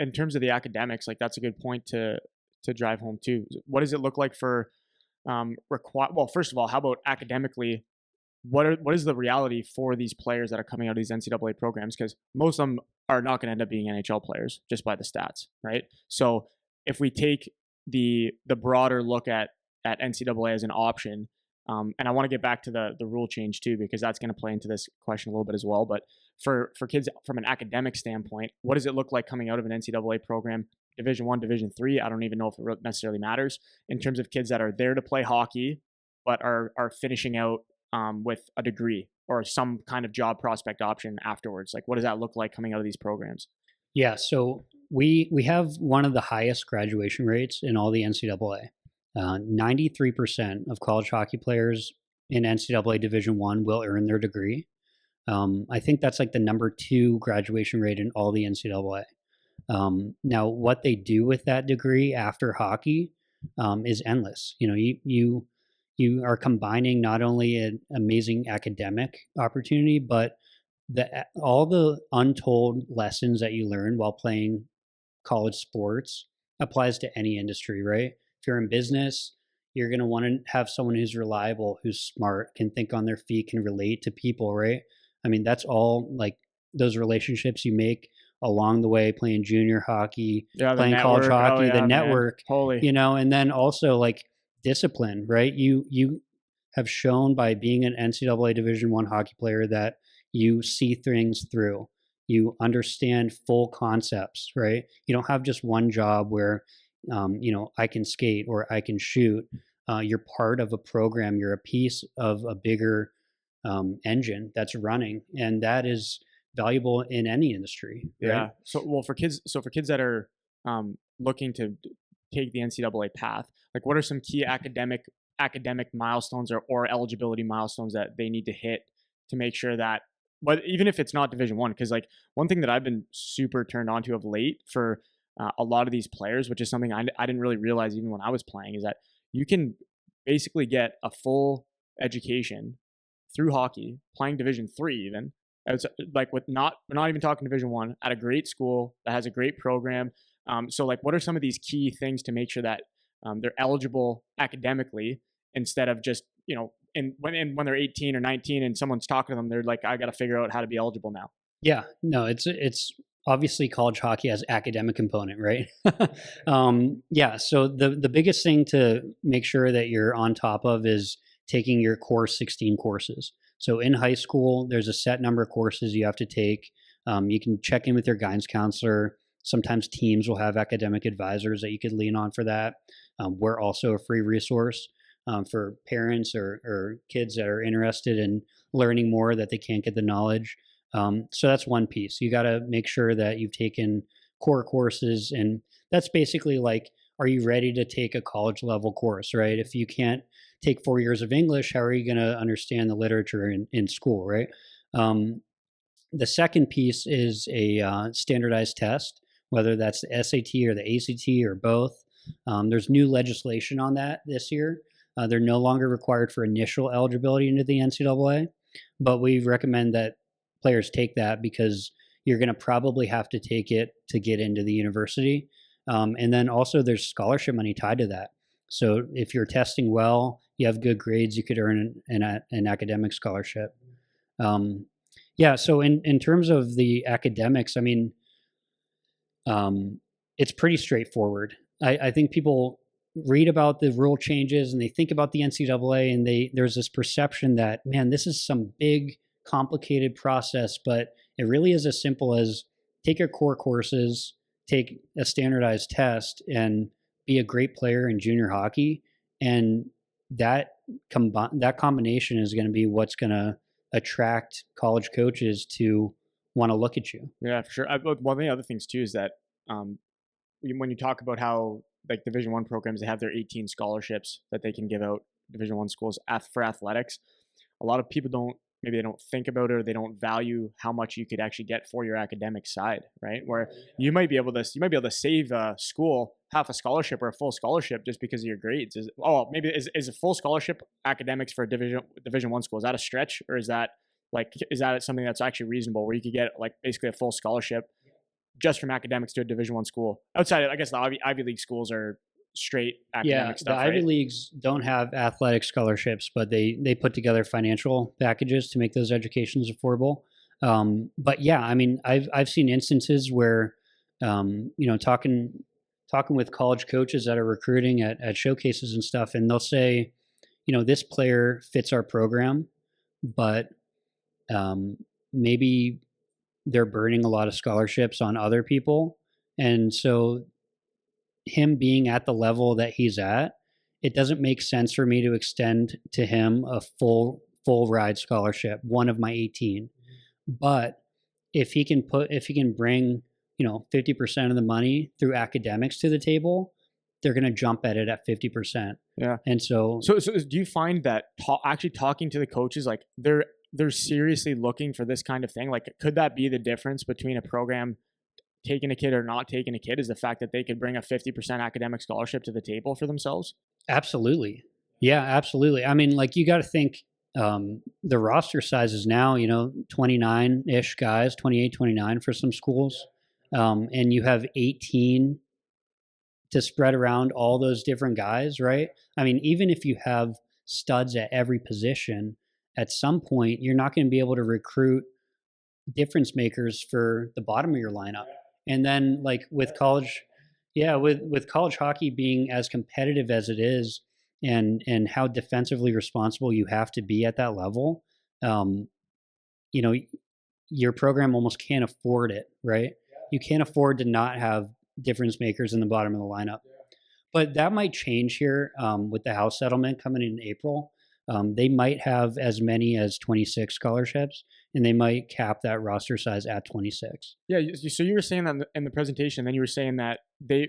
in terms of the academics, like that's a good point to drive home too. What does it look like for well, first of all, how about academically? What is the reality for these players that are coming out of these NCAA programs? Because most of them are not going to end up being NHL players just by the stats, right? So if we take the broader look at NCAA as an option, and I want to get back to the rule change too, because that's going to play into this question a little bit as well. But for kids from an academic standpoint, what does it look like coming out of an NCAA program? Division One, Division Three. I don't even know if it necessarily matters in terms of kids that are there to play hockey, but are finishing out with a degree or some kind of job prospect option afterwards. Like, what does that look like coming out of these programs? Yeah, so we have one of the highest graduation rates in all the NCAA. 93% of college hockey players in NCAA Division One will earn their degree. I think that's like the number 2 graduation rate in all the NCAA. Now, what they do with that degree after hockey is endless. You know, you are combining not only an amazing academic opportunity, but all the untold lessons that you learn while playing college sports applies to any industry, right? If you're in business, you're going to want to have someone who's reliable, who's smart, can think on their feet, can relate to people, right? I mean, that's all like those relationships you make along the way playing junior hockey, playing college hockey, the network, you know, and then also like discipline, right? You have shown by being an NCAA Division One hockey player that you see things through. You understand full concepts, right? You don't have just one job where, you know, I can skate or I can shoot. You're part of a program. You're a piece of a bigger engine that's running, and that is valuable in any industry. Right? Yeah. So for kids that are looking to take the NCAA path, like what are some key academic milestones or eligibility milestones that they need to hit to make sure that, but even if it's not Division One, because like one thing that I've been super turned on to of late for a lot of these players, which is something I didn't really realize even when I was playing, is that you can basically get a full education through hockey, playing Division Three even. It's like we're not even talking Division One, at a great school that has a great program. So like, what are some of these key things to make sure that they're eligible academically instead of just, you know, when they're 18 or 19 and someone's talking to them, they're like, I got to figure out how to be eligible now. Yeah, no, it's obviously college hockey has academic component, right? Yeah, so the biggest thing to make sure that you're on top of is taking your core 16 courses. So in high school, there's a set number of courses you have to take. You can check in with your guidance counselor. Sometimes teams will have academic advisors that you could lean on for that. We're also a free resource for parents or kids that are interested in learning more that they can't get the knowledge. So that's one piece. You got to make sure that you've taken core courses, and that's basically like, are you ready to take a college level course, right? If you can't take 4 years of English, how are you going to understand the literature in school, right? The second piece is a standardized test, whether that's the SAT or the ACT or both. There's new legislation on that this year. They're no longer required for initial eligibility into the NCAA, but we recommend that players take that because you're going to probably have to take it to get into the university. And then also there's scholarship money tied to that. So if you're testing well, you have good grades, you could earn an academic scholarship. Yeah, so in terms of the academics, I mean, it's pretty straightforward. I think people read about the rule changes and they think about the NCAA and there's this perception that, man, this is some big, complicated process, but it really is as simple as take your core courses, take a standardized test, and be a great player in junior hockey. And that combination is going to be what's going to attract college coaches to want to look at you. Yeah, for sure. One of the other things too is that when you talk about how like Division One programs, they have their 18 scholarships that they can give out Division One schools for athletics. A lot of people maybe they don't think about it, or they don't value how much you could actually get for your academic side, right? Where you might be able to save a school half a scholarship or a full scholarship just because of your grades. Maybe is a full scholarship academics for a Division One school? Is that a stretch, or is that something that's actually reasonable where you could get like basically a full scholarship just from academics to a Division I school? Outside, I guess the Ivy League schools are straight academic The stuff, Ivy right? Leagues don't have athletic scholarships, but they put together financial packages to make those educations affordable. But yeah, I mean, I've seen instances where, talking with college coaches that are recruiting at showcases and stuff, and they'll say, this player fits our program, but maybe they're burning a lot of scholarships on other people, and so him being at the level that he's at, it doesn't make sense for me to extend to him a full ride scholarship, one of my 18. But if he can bring 50% of the money through academics to the table, they're going to jump at it at 50%. Yeah. And so do you find that actually talking to the coaches, like they're seriously looking for this kind of thing? Like, could that be the difference between a program taking a kid or not taking a kid, is the fact that they could bring a 50% academic scholarship to the table for themselves? absolutely. Yeah, absolutely. I mean, like, you got to think, the roster sizes now, 29-ish guys, 28, 29 for some schools. And you have 18 to spread around all those different guys, right? I mean, even if you have studs at every position, at some point you're not going to be able to recruit difference makers for the bottom of your lineup. And then, like, with college, with college hockey being as competitive as it is, and how defensively responsible you have to be at that level, um, you know, your program almost can't afford it, right? You can't afford to not have difference makers in the bottom of the lineup. But that might change here, with the House settlement coming in April. They might have as many as 26 scholarships, and they might cap that roster size at 26. Yeah. So you were saying that in the presentation, then you were saying that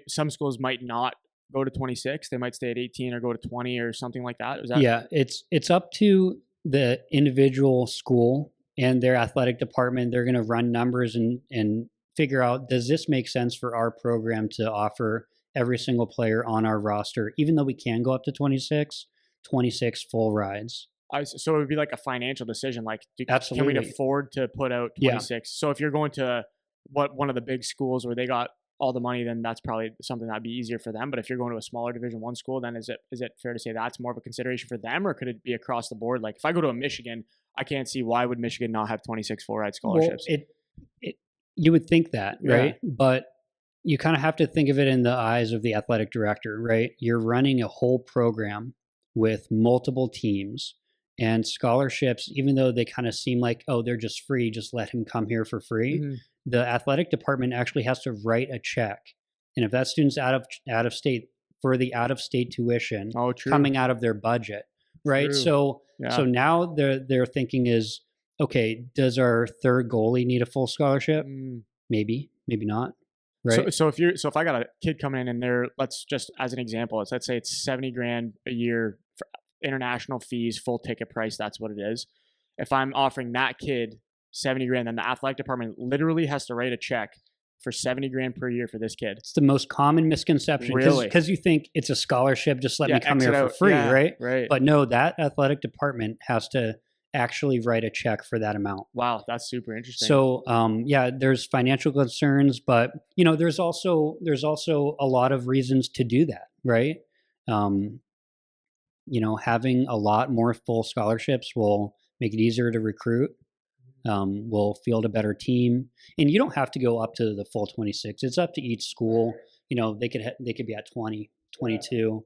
some schools might not go to 26. They might stay at 18 or go to 20 or something like that. Is that? Yeah, it's up to the individual school and their athletic department. They're going to run numbers and figure out, does this make sense for our program to offer every single player on our roster, even though we can go up to 26 full rides. So it would be like a financial decision. Like, can we Absolutely. afford to put out Yeah. 26? So if you're going to one of the big schools where they got all the money, then that's probably something that'd be easier for them. But if you're going to a smaller Division I school, then is it fair to say that's more of a consideration for them, or could it be across the board? Like, if I go to a Michigan, I can't see why would Michigan not have 26 full ride scholarships. Well, you would think that, right? Yeah. But you kind of have to think of it in the eyes of the athletic director, right? You're running a whole program with multiple teams, and scholarships, even though they kind of seem like, oh, they're just free, just let him come here for free. Mhm. The athletic department actually has to write a check. And if that student's out of state, for the out of state tuition Oh, true. coming out of their budget, right? True. So Yeah. so now their thinking is, okay, does our third goalie need a full scholarship? Mm. Maybe not. Right. So if I got a kid coming in and they're, let's just as an example, let's say it's $70,000 a year for international fees, full ticket price. That's what it is. If I'm offering that kid $70,000, then the athletic department literally has to write a check for $70,000 per year for this kid. It's the most common misconception, Really? because you think it's a scholarship, just let me come X here it for out. free, Yeah, right? Right. But no, that athletic department has to actually write a check for that amount. Wow, that's super interesting. So there's financial concerns, but there's also a lot of reasons to do that, right? Having a lot more full scholarships will make it easier to recruit. Will field a better team, and you don't have to go up to the full 26. It's up to each school. They could be at 20, 22.